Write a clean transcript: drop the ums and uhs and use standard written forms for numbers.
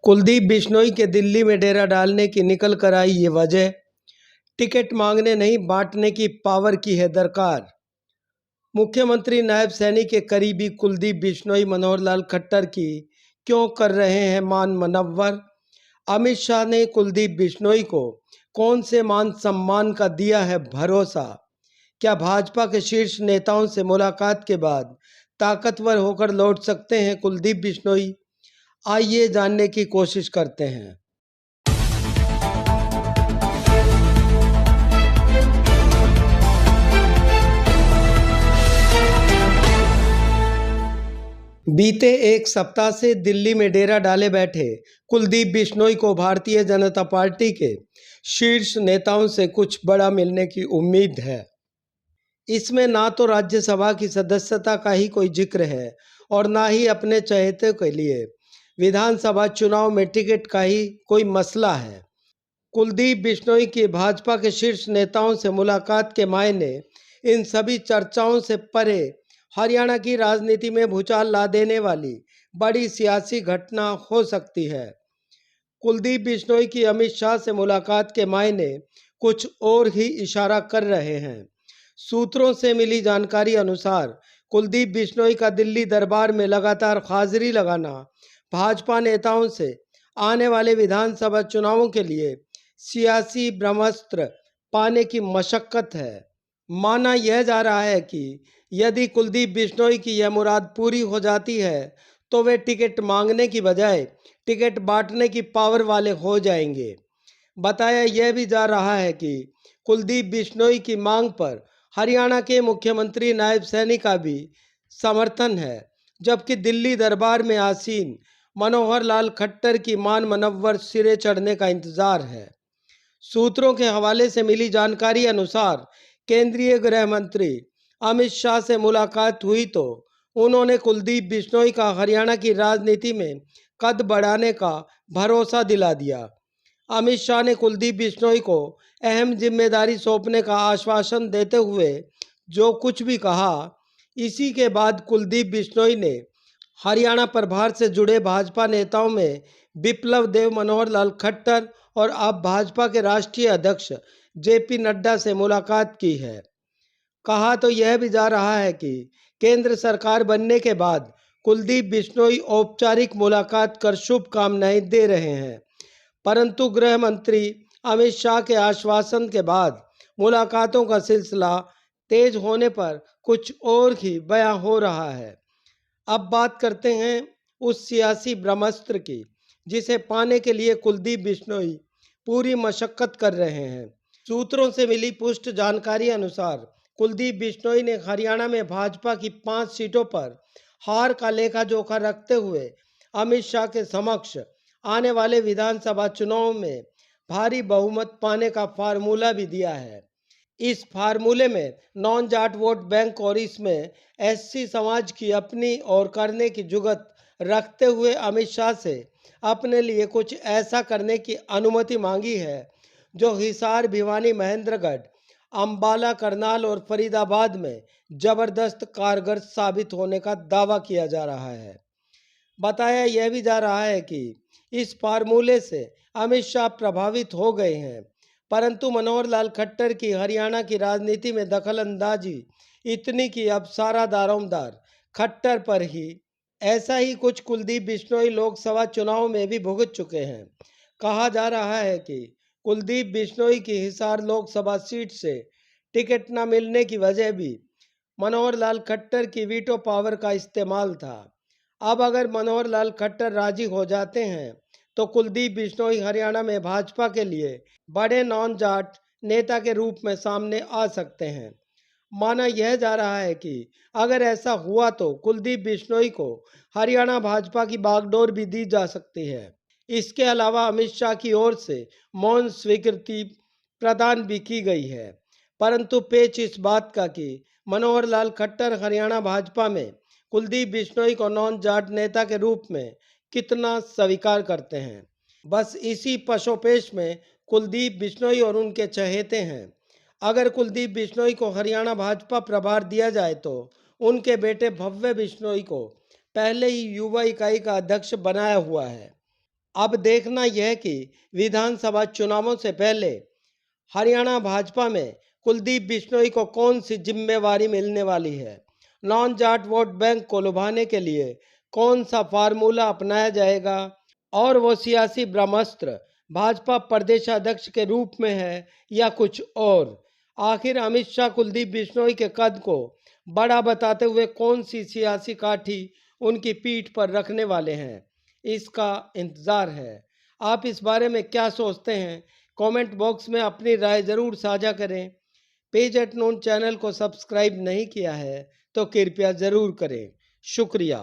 कुलदीप बिश्नोई के दिल्ली में डेरा डालने की निकल कर आई ये वजह, टिकट मांगने नहीं बांटने की पावर की है दरकार। मुख्यमंत्री नायब सैनी के करीबी कुलदीप बिश्नोई मनोहर लाल खट्टर की क्यों कर रहे हैं मान मनव्वर। अमित शाह ने कुलदीप बिश्नोई को कौन से मान सम्मान का दिया है भरोसा। क्या भाजपा के शीर्ष नेताओं से मुलाकात के बाद ताकतवर होकर लौट सकते हैं कुलदीप बिश्नोई? आइए जानने की कोशिश करते हैं। बीते एक सप्ताह से दिल्ली में डेरा डाले बैठे कुलदीप बिश्नोई को भारतीय जनता पार्टी के शीर्ष नेताओं से कुछ बड़ा मिलने की उम्मीद है। इसमें ना तो राज्यसभा की सदस्यता का ही कोई जिक्र है और ना ही अपने चहेते के लिए विधानसभा चुनाव में टिकट का ही कोई मसला है। कुलदीप बिश्नोई की भाजपा के शीर्ष नेताओं से मुलाकात के मायने इन सभी चर्चाओं से परे हरियाणा की राजनीति में भूचाल ला देने वाली बड़ी सियासी घटना हो सकती है। कुलदीप बिश्नोई की अमित शाह से मुलाकात के मायने कुछ और ही इशारा कर रहे हैं। सूत्रों से मिली जानकारी अनुसार कुलदीप बिश्नोई का दिल्ली दरबार में लगातार हाजिरी लगाना भाजपा नेताओं से आने वाले विधानसभा चुनावों के लिए सियासी ब्रह्मास्त्र पाने की मशक्कत है। माना यह जा रहा है कि यदि कुलदीप बिश्नोई की यह मुराद पूरी हो जाती है तो वे टिकट मांगने की बजाय टिकट बांटने की पावर वाले हो जाएंगे। बताया यह भी जा रहा है कि कुलदीप बिश्नोई की मांग पर हरियाणा के मुख्यमंत्री नायब सैनी का भी समर्थन है, जबकि दिल्ली दरबार में आसीन मनोहर लाल खट्टर की मान मनव्वर सिरे चढ़ने का इंतजार है। सूत्रों के हवाले से मिली जानकारी अनुसार केंद्रीय गृह मंत्री अमित शाह से मुलाकात हुई तो उन्होंने कुलदीप बिश्नोई का हरियाणा की राजनीति में कद बढ़ाने का भरोसा दिला दिया। अमित शाह ने कुलदीप बिश्नोई को अहम जिम्मेदारी सौंपने का आश्वासन देते हुए जो कुछ भी कहा, इसी के बाद कुलदीप बिश्नोई ने हरियाणा प्रभार से जुड़े भाजपा नेताओं में विप्लव देव मनोहर लाल खट्टर और अब भाजपा के राष्ट्रीय अध्यक्ष जेपी नड्डा से मुलाकात की है। कहा तो यह भी जा रहा है कि केंद्र सरकार बनने के बाद कुलदीप बिश्नोई औपचारिक मुलाकात कर शुभकामनाएं दे रहे हैं, परंतु गृह मंत्री अमित शाह के आश्वासन के बाद मुलाकातों का सिलसिला तेज होने पर कुछ और ही बयां हो रहा है। अब बात करते हैं उस सियासी ब्रह्मास्त्र की जिसे पाने के लिए कुलदीप बिश्नोई पूरी मशक्कत कर रहे हैं। सूत्रों से मिली पुष्ट जानकारी अनुसार कुलदीप बिश्नोई ने हरियाणा में भाजपा की 5 सीटों पर हार का लेखा जोखा रखते हुए अमित शाह के समक्ष आने वाले विधानसभा चुनाव में भारी बहुमत पाने का फार्मूला भी दिया है। इस फार्मूले में नॉन जाट वोट बैंक और इसमें एससी समाज की अपनी और करने की जुगत रखते हुए अमित शाह से अपने लिए कुछ ऐसा करने की अनुमति मांगी है जो हिसार, भिवानी, महेंद्रगढ़, अंबाला, करनाल और फरीदाबाद में जबरदस्त कारगर साबित होने का दावा किया जा रहा है। बताया यह भी जा रहा है कि इस फार्मूले से अमित शाह प्रभावित हो गए हैं, परंतु मनोहर लाल खट्टर की हरियाणा की राजनीति में दखल अंदाजी इतनी कि अब सारा दारोमदार खट्टर पर ही। ऐसा ही कुछ कुलदीप बिश्नोई लोकसभा चुनाव में भी भुगत चुके हैं। कहा जा रहा है कि कुलदीप बिश्नोई की हिसार लोकसभा सीट से टिकट न मिलने की वजह भी मनोहर लाल खट्टर की वीटो पावर का इस्तेमाल था। अब अगर मनोहर लाल खट्टर राजी हो जाते हैं तो कुलदीप बिश्नोई हरियाणा में भाजपा के लिए बड़े नॉन जाट नेता के रूप में सामने आ सकते हैं। माना यह जा रहा है कि अगर ऐसा हुआ तो कुलदीप बिश्नोई को हरियाणा भाजपा की बागडोर भी दी जा सकती है। इसके अलावा अमित शाह की ओर से मौन स्वीकृति प्रदान भी की गई है, परंतु पेच इस बात का कि मनोहर लाल खट्टर हरियाणा भाजपा में कुलदीप बिश्नोई को नॉन जाट नेता के रूप में कितना स्वीकार करते हैं। बस इसी पशोपेश में कुलदीप बिश्नोई और उनके चहेते हैं। अगर कुलदीप बिश्नोई को हरियाणा भाजपा प्रभार दिया जाए तो उनके बेटे भव्य बिश्नोई को पहले ही युवा इकाई का अध्यक्ष बनाया हुआ है। अब देखना यह कि विधानसभा चुनावों से पहले हरियाणा भाजपा में कुलदीप बिश्नोई को कौन सी जिम्मेवारी मिलने वाली है। नॉन जाट वोट बैंक को लुभाने के लिए कौन सा फार्मूला अपनाया जाएगा और वो सियासी ब्रह्मास्त्र भाजपा प्रदेशाध्यक्ष के रूप में है या कुछ और। आखिर अमित शाह कुलदीप बिश्नोई के कद को बड़ा बताते हुए कौन सी सियासी काठी उनकी पीठ पर रखने वाले हैं, इसका इंतज़ार है। आप इस बारे में क्या सोचते हैं? कमेंट बॉक्स में अपनी राय ज़रूर साझा करें। पेज एट नोन चैनल को सब्सक्राइब नहीं किया है तो कृपया ज़रूर करें। शुक्रिया।